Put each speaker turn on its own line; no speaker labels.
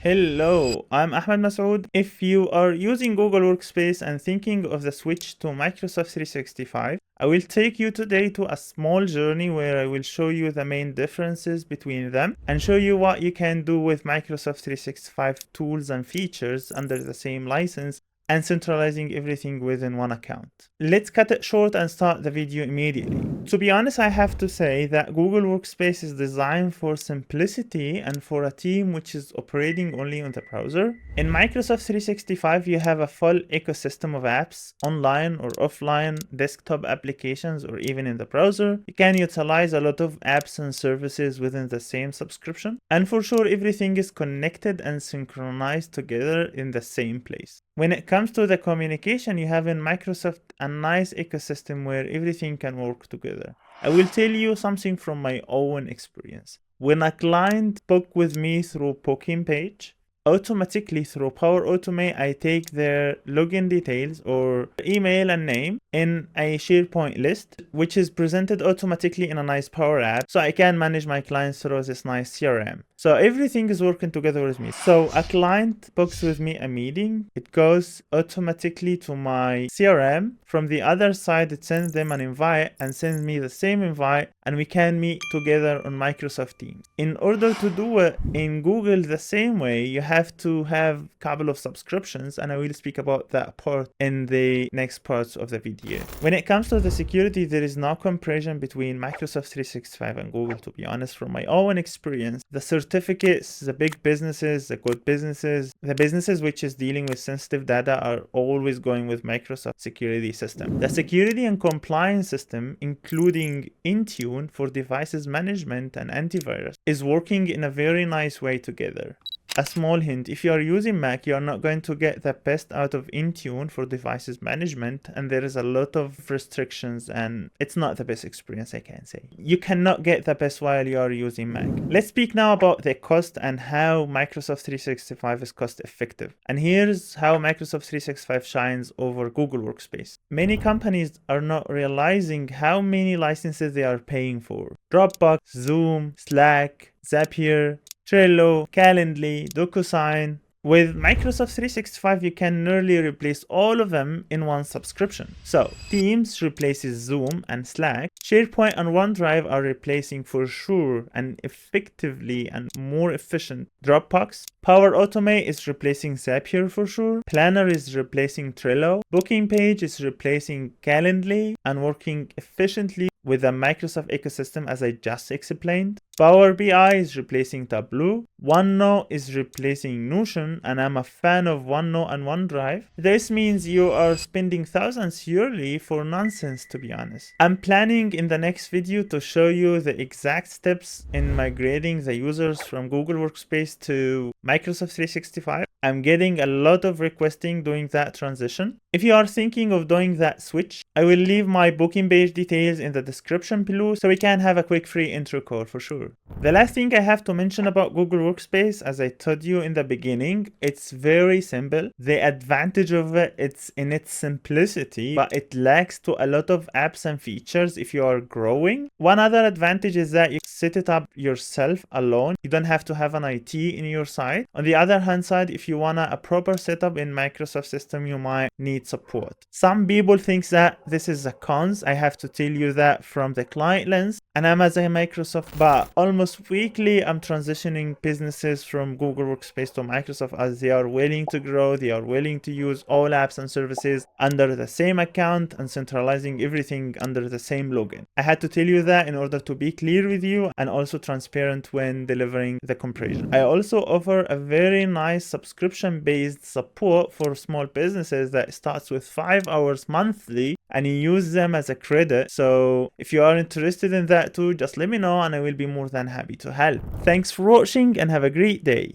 Hello, I'm Ahmed Masoud. If you are using Google Workspace and thinking of the switch to Microsoft 365, I will take you today to a small journey where I will show you the main differences between them and show you what you can do with Microsoft 365 tools and features under the same license and centralizing everything within one account. Let's cut it short and start the video immediately. To be honest, I have to say that Google Workspace is designed for simplicity and for a team which is operating only on the browser. In Microsoft 365, you have a full ecosystem of apps, online or offline, desktop applications, or even in the browser. You can utilize a lot of apps and services within the same subscription. And for sure, everything is connected and synchronized together in the same place. When it comes to the communication, you have in Microsoft a nice ecosystem where everything can work together. I will tell you something from my own experience. When a client book with me through booking page, automatically through Power Automate, I take their login details or email and name in a SharePoint list, which is presented automatically in a nice Power App, so I can manage my clients through this nice CRM. So everything is working together with me. So a client books with me a meeting, it goes automatically to my CRM. From the other side, it sends them an invite and sends me the same invite, and we can meet together on Microsoft Teams. In order to do it in Google the same way, you have to have a couple of subscriptions, and I will speak about that part in the next parts of the video. When it comes to the security, there is no comparison between Microsoft 365 and Google, to be honest. From my own experience, the certificates, the big businesses, the good businesses, the businesses which is dealing with sensitive data are always going with Microsoft security system. The security and compliance system, including Intune for devices management and antivirus, is working in a very nice way together. A small hint, if you are using Mac, you are not going to get the best out of Intune for devices management, and there is a lot of restrictions and it's not the best experience, I can say. You cannot get the best while you are using Mac. Let's speak now about the cost and how Microsoft 365 is cost effective. And here's how Microsoft 365 shines over Google Workspace. Many companies are not realizing how many licenses they are paying for. Dropbox, Zoom, Slack, Zapier, Trello, Calendly, DocuSign. With Microsoft 365, you can nearly replace all of them in one subscription. So, Teams replaces Zoom and Slack. SharePoint and OneDrive are replacing for sure and effectively and more efficient Dropbox. Power Automate is replacing Zapier for sure. Planner is replacing Trello. Booking Page is replacing Calendly and working efficiently with the Microsoft ecosystem as I just explained. Power BI is replacing Tableau. OneNote is replacing Notion, and I'm a fan of OneNote and OneDrive. This means you are spending thousands yearly for nonsense, to be honest. I'm planning in the next video to show you the exact steps in migrating the users from Google Workspace to Microsoft 365. I'm getting a lot of requesting doing that transition. If you are thinking of doing that switch, I will leave my booking page details in the description below so we can have a quick free intro call for sure. The last thing I have to mention about Google Workspace, as I told you in the beginning, it's very simple. The advantage of it, it's in its simplicity, but it lacks to a lot of apps and features if you are growing. One other advantage is that you set it up yourself alone. You don't have to have an IT in your side. On the other hand side, if you want a proper setup in Microsoft system, you might need support. Some people think that this is a cons. I have to tell you that from the client lens, and I'm as a Microsoft, but almost weekly I'm transitioning businesses from Google Workspace to Microsoft as they are willing to grow, they are willing to use all apps and services under the same account and centralizing everything under the same login. I had to tell you that in order to be clear with you and also transparent when delivering the comparison. I also offer a very nice subscription-based support for small businesses that starts with 5 hours monthly, and you use them as a credit. So if you are interested in that too, just let me know and I will be more than happy to help. Thanks for watching and have a great day.